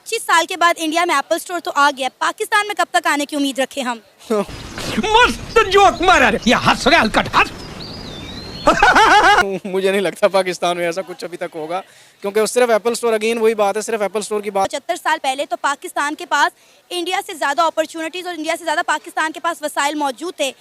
25 साल के बाद इंडिया में एप्पल स्टोर तो आ गया, पाकिस्तान में कब तक आने की उम्मीद रखें हम? मस्त जोक मारा रे, ये हंस रहे हलकट हंस। मुझे नहीं लगता पाकिस्तान में ऐसा कुछ अभी तक होगा, क्योंकि सिर्फ एप्पल स्टोर, अगेन वही बात है, सिर्फ एप्पल स्टोर की बात। 75 साल पहले तो पाकिस्तान के पास इंडिया से ज़्यादा अपॉर्चुनिटीज़ और इंडिया से ज़्यादा पाकिस्तान के पास वसाइल मौजूद थे।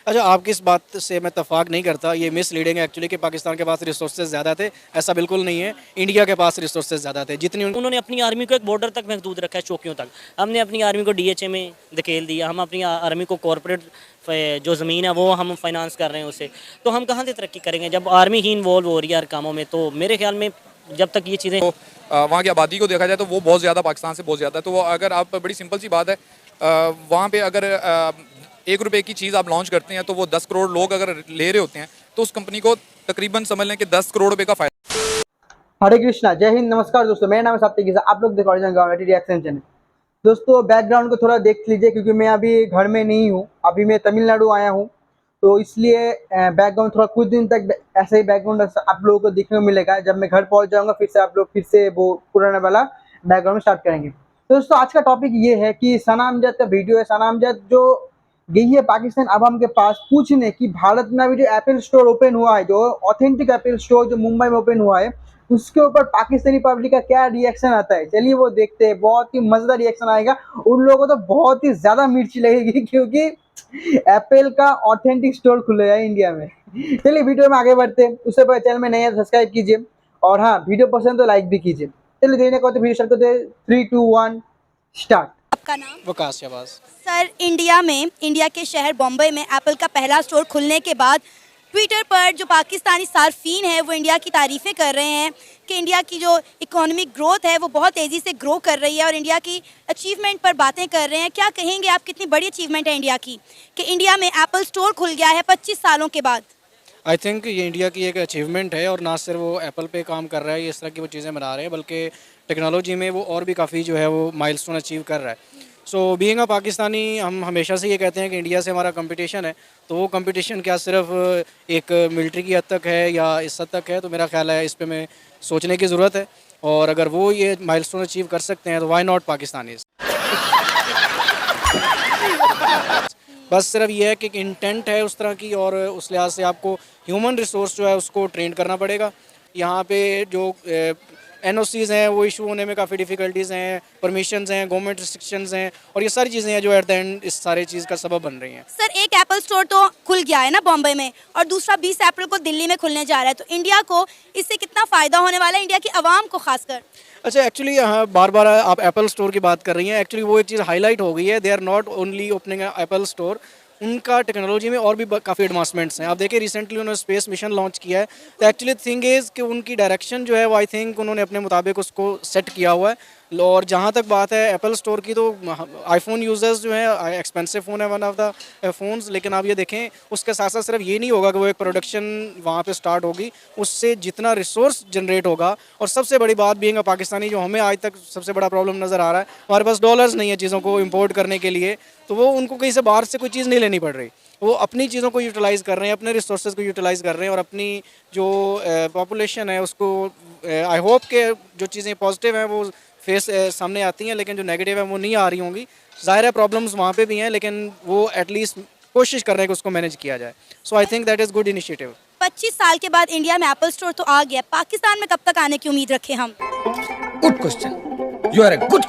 अच्छा, आपकी इस बात से मैं इत्तेफाक नहीं करता, ये मिसलीडिंग है एक्चुअली कि पाकिस्तान के पास रिसोर्सेज ज़्यादा थे, ऐसा बिल्कुल नहीं है। इंडिया के पास रिसोर्सेज ज़्यादा थे, जितनी उन्होंने अपनी आर्मी को एक बॉर्डर तक महदूद रखा है, चौकियों तक। हमने अपनी आर्मी को डीएचए में धकेल दिया, हम अपनी आर्मी को कॉरपोरेट जो ज़मीन है वो हम फाइनेंस कर रहे हैं उसे, तो हम कहाँ से तरक्की करेंगे जब आर्मी ही इन्वॉल्व हो रही है हर कामों में। तो मेरे ख्याल में जब तक ये चीज़ें वहाँ की आबादी को देखा जाए तो वो बहुत ज़्यादा पाकिस्तान से बहुत ज़्यादा है। तो अगर आप, बड़ी सिंपल सी बात है, वहाँ पे अगर 1 रुपए की चीज़ आप लॉन्च करते हैं तो वो 10 करोड़ लोग अगर ले रहे होते हैं तो उस कंपनी को तकरीबन समझ लें कि 10 करोड़ रुपए का फायदा। हरे कृष्णा, जय हिंद, नमस्कार दोस्तों, मेरा नाम है सात्विक गिजा, आप लोग देख रहे हैं रिएक्शन चैनल। दोस्तों बैकग्राउंड को थोड़ा देख लीजिए क्योंकि मैं अभी घर में नहीं हूँ, अभी मैं तमिलनाडु आया हूँ, तो इसलिए बैकग्राउंड थोड़ा कुछ दिन तक ऐसे ही बैकग्राउंड आप लोगों को देखने को मिलेगा। जब मैं घर पहुँच जाऊँगा फिर से आप लोग फिर से वो पुराना वाला बैकग्राउंड स्टार्ट करेंगे। तो दोस्तों आज का टॉपिक ये है कि सना अमजद का वीडियो है। सना अमजद जो गई है पाकिस्तान अवाम के पास पूछने कि भारत में अभी जो एप्पल स्टोर ओपन हुआ है, जो ऑथेंटिक एप्पल स्टोर जो मुंबई में ओपन हुआ है, उसके ऊपर पाकिस्तानी पब्लिक का क्या रिएक्शन आता है, चलिए वो देखते हैं। बहुत ही मजेदार रिएक्शन आएगा, उन लोगों को तो बहुत ही ज्यादा मिर्ची लगेगी क्योंकि एप्पल का ऑथेंटिक स्टोर खुलेगा इंडिया में। चलिए वीडियो में आगे बढ़ते हैं, उससे पहले चैनल में नए हैं सब्सक्राइब कीजिए और हाँ वीडियो पसंद तो लाइक भी कीजिए। चलिए देने को वीडियो स्टार्ट करते हैं, 3, 2, 1 स्टार्ट। आपका नाम? वकास शहबाज। सर, इंडिया के शहर बॉम्बे में एप्पल का पहला स्टोर खुलने के बाद ट्विटर पर जो पाकिस्तानी सार्फिन है वो इंडिया की तारीफ़ें कर रहे हैं कि इंडिया की जो इकोनॉमिक ग्रोथ है वो बहुत तेज़ी से ग्रो कर रही है और इंडिया की अचीवमेंट पर बातें कर रहे हैं। क्या कहेंगे आप, कितनी बड़ी अचीवमेंट है इंडिया की कि इंडिया में एप्पल स्टोर खुल गया है 25 सालों के बाद? आई थिंक ये इंडिया की एक अचीवमेंट है और ना सिर्फ वो एप्पल पे काम कर रहा है, इस तरह की वो चीज़ें बना रहे हैं, बल्कि टेक्नोलॉजी में वो और भी काफ़ी जो है वो माइलस्टोन अचीव कर रहा है। सो बीइंग अ पाकिस्तानी, हम हमेशा से ये कहते हैं कि इंडिया से हमारा कंपटीशन है, तो वो कंपटीशन क्या सिर्फ एक मिलिट्री की हद तक है या इस हद तक है, तो मेरा ख्याल है इस पे में सोचने की ज़रूरत है। और अगर वो ये माइलस्टोन अचीव कर सकते हैं तो व्हाई नॉट पाकिस्तानीज़। बस सिर्फ ये है कि इंटेंट है उस तरह की, और उस लिहाज से आपको ह्यूमन रिसोर्स जो है उसको ट्रेन करना पड़ेगा। यहाँ पे जो एनओसीज़ हैं वो इशू होने में काफ़ी डिफ़िकल्टीज़ हैं, परमिशंस हैं, गवर्नमेंट रिस्ट्रिक्शंस हैं, और ये सारी चीज़ें हैं जो एट द एंड इस सारे चीज़ का सबब बन रही हैं। सर, एक एप्पल स्टोर तो खुल गया है ना बॉम्बे में, और दूसरा 20 अप्रैल को दिल्ली में खुलने जा रहा है, तो इंडिया को इससे कितना फ़ायदा होने वाला है, इंडिया की आवाम को खासकर? अच्छा, एक्चुअली यहाँ बार बार आप एप्पल स्टोर की बात कर रही हैं, एक्चुअली वो एक चीज़ हाईलाइट हो गई है। They are not only opening Apple store, उनका टेक्नोलॉजी में और भी काफ़ी एडवांसमेंट्स हैं। आप देखिए रिसेंटली उन्होंने स्पेस मिशन लॉन्च किया है, तो एक्चुअली थिंग इज़ कि उनकी डायरेक्शन जो है वो आई थिंक उन्होंने अपने मुताबिक उसको सेट किया हुआ है। और जहाँ तक बात है एप्पल स्टोर की, तो आईफोन यूज़र्स जो है, एक्सपेंसिव फ़ोन है वन ऑफ द फ़ोन्स, लेकिन आप ये देखें उसके साथ साथ सिर्फ ये नहीं होगा कि वो एक प्रोडक्शन वहाँ पे स्टार्ट होगी, उससे जितना रिसोर्स जनरेट होगा, और सबसे बड़ी बात बीइंग अ पाकिस्तानी जो हमें आज तक सबसे बड़ा प्रॉब्लम नज़र आ रहा है, हमारे पास डॉलर्स नहीं है चीज़ों को इम्पोर्ट करने के लिए, तो वो उनको कहीं से बाहर से कोई चीज़ नहीं लेनी पड़ रही, वो अपनी चीज़ों को यूटिलाइज़ कर रहे हैं, अपने रिसोर्सेज को यूटिलाइज़ कर रहे हैं, और अपनी जो पॉपुलेशन है उसको आई होप के जो चीज़ें पॉजिटिव हैं वो फेस सामने आती हैं, लेकिन जो नेगेटिव है वो नहीं आ रही होंगी। ज़ाहिर है प्रॉब्लम्स वहाँ पे भी हैं, लेकिन वो एटलीस्ट कोशिश कर रहे हैं कि उसको मैनेज किया जाए। So I think that is good initiative. 25 साल के बाद इंडिया में एप्पल स्टोर तो आ गया, पाकिस्तान में कब तक आने की उम्मीद रखें हम? Good question, you are a good.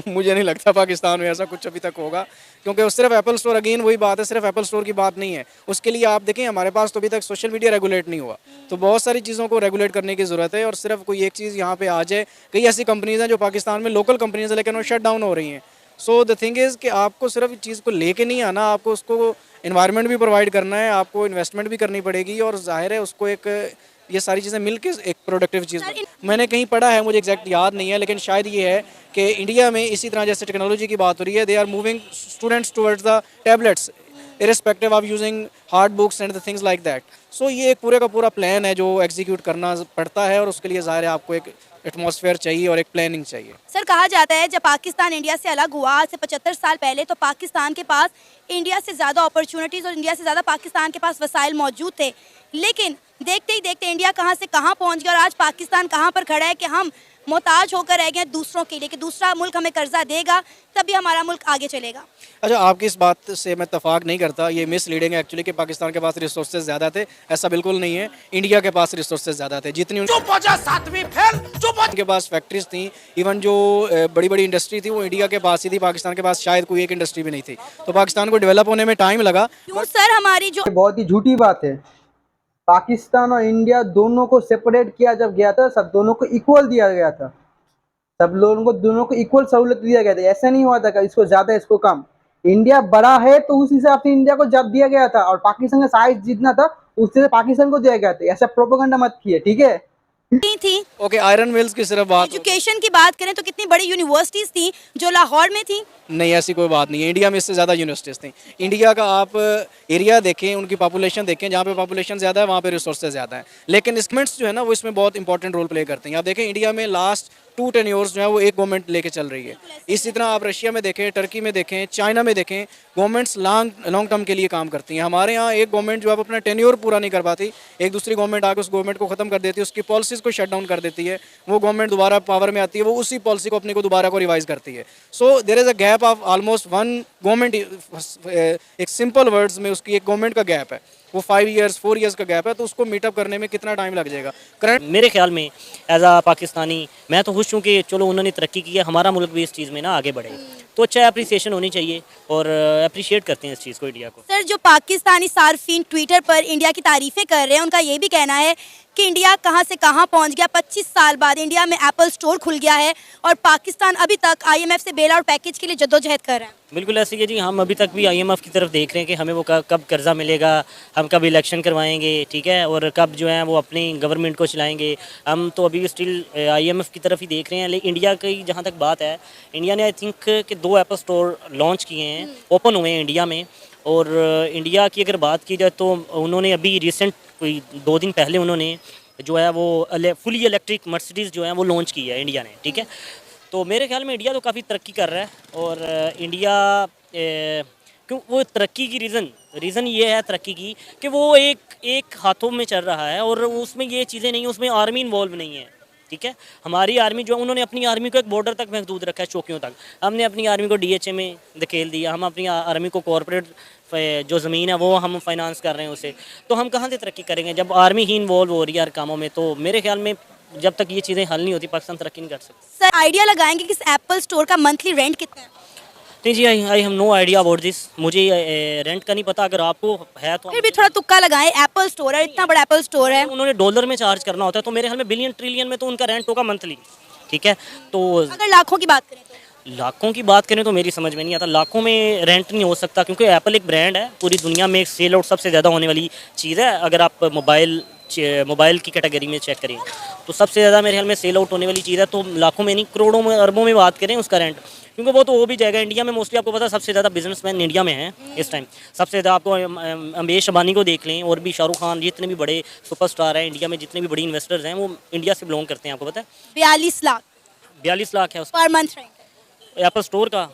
मुझे नहीं लगता पाकिस्तान में ऐसा कुछ अभी तक होगा, क्योंकि सिर्फ एप्पल स्टोर, अगेन वही बात है, सिर्फ एप्पल स्टोर की बात नहीं है। उसके लिए आप देखें हमारे पास तो अभी तक सोशल मीडिया रेगुलेट नहीं हुआ, तो बहुत सारी चीज़ों को रेगुलेट करने की ज़रूरत है, और सिर्फ कोई एक चीज़ यहाँ पे आ जाए। कई ऐसी कंपनीज़ हैं जो पाकिस्तान में लोकल कंपनीज़ हैं लेकिन वो शट डाउन हो रही हैं। सो द थिंग इज़ कि आपको सिर्फ चीज़ को लेके नहीं आना, आपको उसको इन्वायरमेंट भी प्रोवाइड करना है, आपको इन्वेस्टमेंट भी करनी पड़ेगी, और जाहिर है उसको एक ये सारी चीज़ें मिलके एक प्रोडक्टिव चीज़। मैंने कहीं पढ़ा है, मुझे एग्जैक्ट याद नहीं है, लेकिन शायद ये है कि इंडिया में इसी तरह जैसे टेक्नोलॉजी की बात हो रही है, they are moving students towards the tablets irrespective of using hard books and the things like that. So ये एक पूरे का पूरा प्लान है जो एग्जीक्यूट करना पड़ता है, और उसके लिए ज़ाहिर है आपको एक एटमॉस्फेयर चाहिए और एक प्लानिंग चाहिए। सर, कहा जाता है जब पाकिस्तान इंडिया से अलग हुआ आज से 75 साल पहले, तो पाकिस्तान के पास इंडिया से ज़्यादा अपॉर्चुनिटीज़ और इंडिया से ज़्यादा पाकिस्तान के पास वसाइल मौजूद थे, लेकिन देखते ही देखते इंडिया कहाँ से कहाँ पहुँच गया, और आज पाकिस्तान कहाँ पर खड़ा है कि हम मोहताज होकर रह गए हैं दूसरों के लिए कि दूसरा मुल्क हमें कर्जा देगा तभी हमारा मुल्क आगे चलेगा। अच्छा, आपकी इस बात से मैं इत्तेफाक नहीं करता, ये मिसलीडिंग है एक्चुअली कि पाकिस्तान के पास रिसोर्सेज ज़्यादा थे, ऐसा बिल्कुल नहीं है। इंडिया के पास रिसोर्सेज ज़्यादा थे, जितनी उनके पास फैक्ट्रीज थी, इवन जो बड़ी बड़ी इंडस्ट्री थी वो इंडिया के पास ही थी, पाकिस्तान के पास शायद कोई एक इंडस्ट्री भी नहीं थी, तो पाकिस्तान को डेवलप होने में टाइम लगा। क्यों सर, हमारी जो ये बहुत ही झूठी बात है। पाकिस्तान और इंडिया दोनों को सेपरेट किया जब गया था, सब दोनों को इक्वल दिया गया था, सब लोगों को दोनों को इक्वल सहूलत दिया गया था। ऐसा नहीं हुआ था कि इसको ज्यादा इसको कम। इंडिया बड़ा है तो उस हिसाब से इंडिया को जब दिया गया था, और पाकिस्तान का साइज जितना था उससे पाकिस्तान को दिया गया था। ऐसा प्रोपेगेंडा मत किए, ठीक है। नहीं थी। ओके, आयरन मिल्स की सिर्फ बात एजुकेशन की बात करें तो कितनी बड़ी यूनिवर्सिटीज थी जो लाहौर में थी। नहीं, ऐसी कोई बात नहीं है। इंडिया में इससे ज़्यादा यूनिवर्सिटीज़ थी। इंडिया का आप एरिया देखें, उनकी पॉपुलेशन देखें, जहाँ पे पॉपुलेशन ज़्यादा है वहाँ पे रिसोर्सेज ज़्यादा है, लेकिन गवर्नमेंट्स जो है ना वो इसमें बहुत इंपॉर्टेंट रोल प्ले करते हैं। आप देखें इंडिया में लास्ट 2 टेन्योर्स जो है वो एक गवर्नमेंट लेके चल रही है। इसी तरह आप रशिया में देखें, टर्की में देखें, चाइना में देखें, गवर्नमेंट्स लॉन्ग टर्म के लिए काम करती हैं। हमारे यहाँ एक गवर्नमेंट जो है अपना टेन्योर पूरा नहीं कर पाती, एक दूसरी गवर्नमेंट आकर उस गवर्नमेंट को ख़त्म कर देती है, उसकी पॉलिसीज़ को शट डाउन कर देती है, वो गवर्नमेंट दोबारा पावर में आती है, वो उसी पॉलिसी को अपने को दोबारा को रिवाइज करती है। So there is a gap of almost one government, एक सिंपल वर्ड्स में उसकी एक गवर्नमेंट का गैप है, वो 5 ईयर्स 4 ईयर्स का गैप है, तो उसको मीटअप करने में कितना टाइम लग जाएगा। करंट मेरे ख्याल में एज आ पाकिस्तानी मैं तो खुश हूँ कि चलो उन्होंने तरक्की की है, हमारा मुल्क भी इस चीज़ में ना आगे बढ़े, तो अच्छा अप्रिसिएशन होनी चाहिए और अप्रिशिएट करते हैं इस चीज़ को, इंडिया को। सर, जो पाकिस्तानी सार्फिन ट्विटर पर इंडिया की तारीफें कर रहे हैं, उनका ये भी कहना है कि इंडिया कहां से कहां पहुंच गया। 25 साल बाद इंडिया में एप्पल स्टोर खुल गया है और पाकिस्तान अभी तक आईएमएफ से बेल आउट पैकेज के लिए जद्दोजहद कर रहा है। बिल्कुल ऐसे ही है जी, हम अभी तक भी आईएमएफ की तरफ देख रहे हैं कि हमें वो कब कर्जा मिलेगा, हम कब इलेक्शन करवाएंगे, ठीक है, और कब जो है वो अपनी गवर्नमेंट को चलाएंगे। हम तो अभी स्टिल आईएमएफ की तरफ ही देख रहे हैं। लेकिन इंडिया की जहाँ तक बात है, इंडिया ने आई थिंक कि 2 एप्पल स्टोर लॉन्च किए हैं, ओपन हुए हैं इंडिया में। और इंडिया की अगर बात की जाए तो उन्होंने अभी रिसेंट कोई 2 दिन पहले उन्होंने जो है वो फुली इलेक्ट्रिक मर्सिडीज़ जो है वो लॉन्च की है इंडिया ने, ठीक है। तो मेरे ख्याल में इंडिया तो काफ़ी तरक्की कर रहा है। और इंडिया क्यों वो तरक्की की रीज़न ये है तरक्की की कि वो एक हाथों में चल रहा है और उसमें ये चीज़ें नहीं, उसमें आर्मी इन्वॉल्व नहीं है, ठीक है। हमारी आर्मी जो है, उन्होंने अपनी आर्मी को एक बॉर्डर तक महदूद रखा है, चौकियों तक। हमने अपनी आर्मी को डीएचए में धकेल दिया, हम अपनी आर्मी को कॉरपोरेट जो ज़मीन है वो हम फाइनेंस कर रहे हैं उसे, तो हम कहाँ से तरक्की करेंगे जब आर्मी ही इन्वॉल्व हो रही है हर कामों में। तो मेरे ख्याल में जब तक ये चीज़ें हल नहीं होती, पाकिस्तान तरक्की नहीं कर सकता। सर, आइडिया लगाएंगे कि इस एप्पल स्टोर का मंथली रेंट कितना है? नहीं जी, I have no idea about this, मुझे रेंट का नहीं पता। अगर आपको है तो फिर भी थोड़ा तुक्का लगाएं। एप्पल स्टोर है, इतना बड़ा एप्पल स्टोर है, उन्होंने डॉलर में चार्ज करना होता है, तो मेरे ख्याल में बिलियन ट्रिलियन में तो उनका रेंट होगा मंथली, ठीक है। तो अगर लाखों की बात करें तो लाखों की बात करें तो मेरी समझ में नहीं आता, लाखों में रेंट नहीं हो सकता, क्योंकि एप्पल एक ब्रांड है, पूरी दुनिया में एक सेल आउट सबसे ज़्यादा होने वाली चीज़ है। अगर आप मोबाइल की कैटेगरी में चेक करें तो सबसे ज़्यादा मेरे ख्याल में सेल आउट होने वाली चीज़ है। तो लाखों में नहीं, करोड़ों में, अरबों में बात करें उसका रेंट, क्योंकि वो तो हो भी जाएगा। इंडिया में मोस्टली आपको पता है सबसे ज़्यादा बिजनेसमैन इंडिया में हैं इस टाइम। सबसे ज़्यादा आपको अम्बेश अबानी को देख लें, और भी शाहरुख खान, जितने भी बड़े सुपरस्टार हैं इंडिया में, जितने भी बड़ी इन्वेस्टर्स हैं वो इंडिया से बिलोंग करते हैं। आपको पता है 42 लाख 42 लाख है उसका per month rent Apple store का।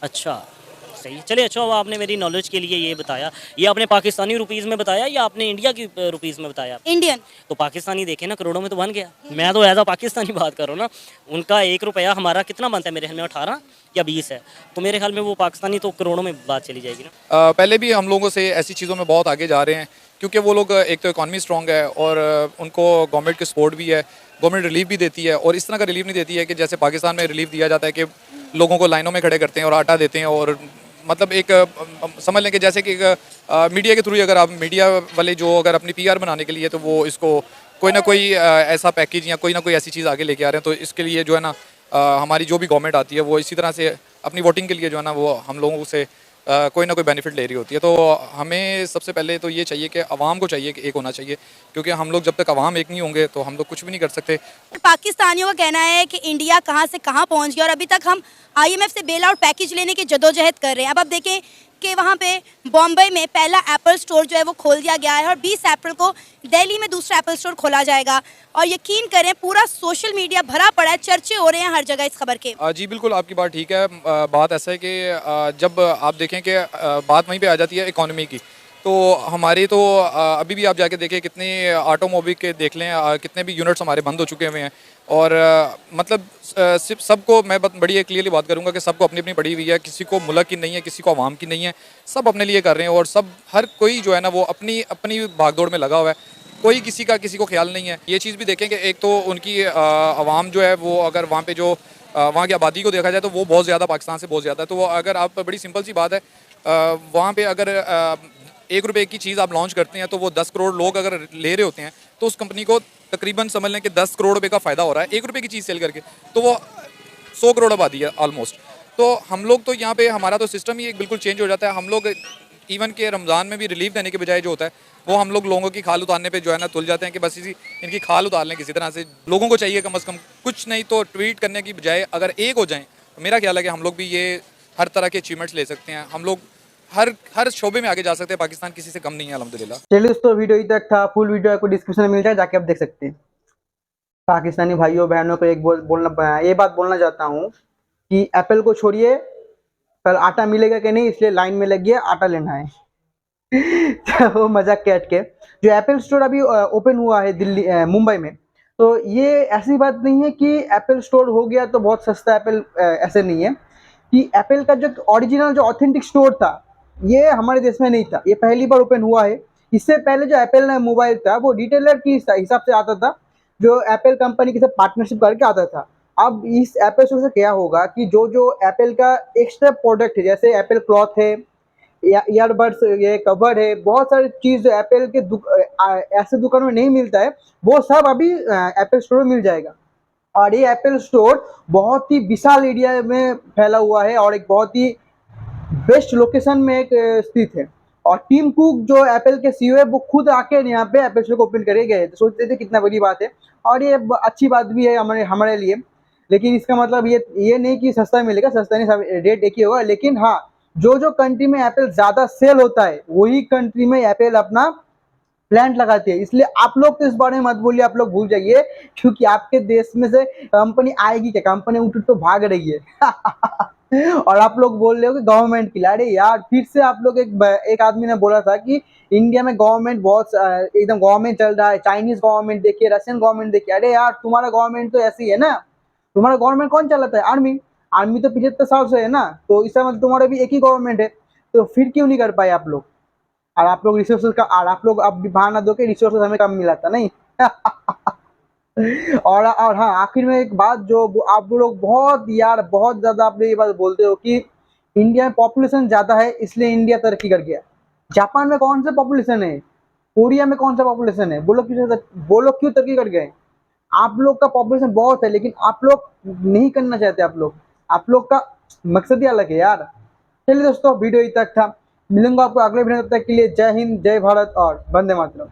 अच्छा, सही, चलिए, अच्छा हुआ आपने मेरी नॉलेज के लिए ये बताया। ये आपने पाकिस्तानी रुपीज़ में बताया या आपने इंडिया की रुपीज़ में बताया? इंडियन। तो पाकिस्तानी देखे ना, करोड़ों में तो बन गया। मैं तो एज आ पाकिस्तानी बात कर रहा हूँ ना, उनका 1 रुपया हमारा कितना बनता है? मेरे ख्याल में 18 या 20 है, तो मेरे ख्याल में वो पाकिस्तानी तो करोड़ों में बात चली जाएगी ना। पहले भी हम लोगों से ऐसी चीज़ों में बहुत आगे जा रहे हैं, क्योंकि वो लोग एक तो इकॉनमी स्ट्रॉन्ग है और उनको गवर्नमेंट की सपोर्ट भी है, गवर्नमेंट रिलीफ भी देती है। और इस तरह का रिलीफ नहीं देती है कि जैसे पाकिस्तान में रिलीफ दिया जाता है कि लोगों को लाइनों में खड़े करते हैं और आटा देते हैं, और मतलब एक समझ लें कि जैसे कि मीडिया के थ्रू अगर आप मीडिया वाले जो अगर अपनी पीआर बनाने के लिए तो वो इसको कोई ना कोई ऐसा पैकेज या कोई ना कोई ऐसी चीज़ आगे लेके आ रहे हैं, तो इसके लिए जो है ना हमारी जो भी गवर्नमेंट आती है वो इसी तरह से अपनी वोटिंग के लिए जो है ना वो हम लोगों से कोई ना कोई बेनिफिट ले रही होती है। तो हमें सबसे पहले तो ये चाहिए कि आवाम को चाहिए कि एक होना चाहिए, क्योंकि हम लोग जब तक आवाम एक नहीं होंगे तो हम लोग कुछ भी नहीं कर सकते। पाकिस्तानियों का कहना है कि इंडिया कहां से कहां पहुंच गया और अभी तक हम आईएमएफ से बेल आउट पैकेज लेने की जदोजहद कर रहे हैं। अब आप देखें कि वहां पे बॉम्बे में पहला एप्पल स्टोर जो है वो खोल दिया गया है और 20 अप्रैल को दिल्ली में दूसरा एप्पल स्टोर खोला जाएगा। और यकीन करें पूरा सोशल मीडिया भरा पड़ा है, चर्चे हो रहे हैं हर जगह इस खबर के। जी बिल्कुल, आपकी बात ठीक है। बात ऐसा है कि जब आप देखें कि बात वहीं पे आ जाती है इकॉनमी की, तो हमारे तो अभी भी आप जाके देखें कितने ऑटोमोबाइल के देख लें, कितने भी यूनिट्स हमारे बंद हो चुके हुए हैं और मतलब सिर्फ सबको मैं बड़ी एक क्लियरली बात करूंगा कि सबको अपनी अपनी पड़ी हुई है, किसी को मुल्क की नहीं है, किसी को आवाम की नहीं है, सब अपने लिए कर रहे हैं और सब हर कोई जो है ना वो अपनी अपनी भागदौड़ में लगा हुआ है, कोई किसी का किसी को ख्याल नहीं है। ये चीज़ भी देखें कि एक तो उनकी आवाम जो है वो अगर वहाँ पे जो वहाँ की आबादी को देखा जाए तो वो बहुत ज़्यादा पाकिस्तान से बहुत ज़्यादा है। तो वो अगर आप बड़ी सिंपल सी बात है, वहाँ पे अगर 1 रुपए की चीज़ आप लॉन्च करते हैं तो वो 10 करोड़ लोग अगर ले रहे होते हैं तो उस कंपनी को तकरीबन समझ लें कि 10 करोड़ रुपए का फ़ायदा हो रहा है 1 रुपए की चीज़ सेल करके, तो वो 100 करोड़ आबादी है ऑलमोस्ट। तो हम लोग तो यहाँ पे हमारा तो सिस्टम ही एक बिल्कुल चेंज हो जाता है। हम लोग इवन के रमज़ान में भी रिलीफ देने के बजाय जो होता है वो हम लोगों की खाल उतारने पे जो है ना तुल जाते हैं कि बस इनकी खाल उतार लें किसी तरह से। लोगों को चाहिए कम से कम कुछ नहीं तो ट्वीट करने की बजाय अगर एक हो जाएं तो मेरा ख्याल है कि हम लोग भी ये हर तरह के अचीवमेंट्स ले सकते हैं। हम लोग हर शोबे में आगे जा सकते हैं। पाकिस्तान किसी से कम नहीं है अल्हम्दुलिल्लाह। चलिए दोस्तों, वीडियो इधर तक था। फुल वीडियो आपको डिस्क्रिप्शन में मिल जाए, जाके आप देख सकते हैं। पाकिस्तानी भाइयों बहनों को एक ये बात बोलना चाहता हूँ कि एप्पल को छोड़िए, कल आटा मिलेगा कि नहीं इसलिए लाइन में लगिए, आटा लेना है। तो मजाक के हट के, जो एप्पल स्टोर अभी ओपन हुआ है दिल्ली मुंबई में, तो ये ऐसी बात नहीं है कि एप्पल स्टोर हो गया तो बहुत सस्ता एप्पल, ऐसे नहीं है कि एप्पल का जो ओरिजिनल जो ऑथेंटिक स्टोर था ये हमारे देश में नहीं था, ये पहली बार ओपन हुआ है। इससे पहले जो एप्पल मोबाइल था वो रिटेलर की हिसाब से आता था, जो एप्पल कंपनी के साथ पार्टनरशिप करके आता था। अब इस एप्पल स्टोर से क्या होगा कि जो जो एप्पल का एक्स्ट्रा प्रोडक्ट है, जैसे एप्पल क्लॉथ है, ईयरबड्स, ये कवर है, बहुत सारी चीज़ जो एप्पल के ऐसे दुकानों में नहीं मिलता है, वो सब अभी एप्पल स्टोर में मिल जाएगा। और ये एप्पल स्टोर बहुत ही विशाल एरिया में फैला हुआ है और एक बहुत ही बेस्ट लोकेशन में एक स्थित है। और टीम कुक जो एप्पल के सीईओ है वो खुद आके यहाँ पे एप्पल स्टोर को ओपन करे गए, तो सोचते थे कितना बड़ी बात है। और ये अच्छी बात भी है हमारे लिए, लेकिन इसका मतलब ये नहीं कि सस्ता मिलेगा, सस्ता नहीं, सब रेट एक ही होगा। लेकिन हाँ, जो जो कंट्री में एप्पल ज़्यादा सेल होता है वही कंट्री में एप्पल अपना प्लांट लगाती है। इसलिए आप लोग तो इस बारे में मत बोलिए, आप लोग भूल जाइए, क्योंकि आपके देश में से कंपनी आएगी क्या, कंपनी उठ तो भाग रही है। और आप लोग बोल रहे हो कि गवर्नमेंट के लिए, अरे यार फिर से आप लोग एक आदमी ने बोला था कि इंडिया में गवर्नमेंट बहुत एकदम गवर्नमेंट चल रहा है, चाइनीज गवर्नमेंट देखिए, रशियन गवर्नमेंट देखिए। अरे यार तुम्हारा गवर्नमेंट तो ऐसी है ना, तुम्हारा गवर्नमेंट कौन चलाता है? आर्मी। आर्मी तो 75 साल से है ना, तो इसका मतलब तुम्हारा भी एक ही गवर्नमेंट है, तो फिर क्यों नहीं कर पाए आप लोग? और आप लोग रिसोर्सेज का, और आप लोग अब भी बहाना दो कि रिसोर्सेज हमें कम मिला था, नहीं। और हाँ, आखिर में एक बात, जो आप लोग बहुत यार बहुत ज़्यादा आप लोग ये बात बोलते हो कि इंडिया में पॉपुलेशन ज़्यादा है इसलिए इंडिया तरक्की कर गया। जापान में कौन सा पॉपुलेशन है? कोरिया में कौन सा पॉपुलेशन है? बोलो क्यों तरक्की कर गए? आप लोग का पॉपुलेशन बहुत है लेकिन आप लोग नहीं करना चाहते। आप लोग का मकसद ही अलग है यार। चलिए दोस्तों, वीडियो इतना तक था। मिलूंगा आपको अगले वीडियो, तब तक के लिए जय हिंद, जय भारत और वंदे मातरम।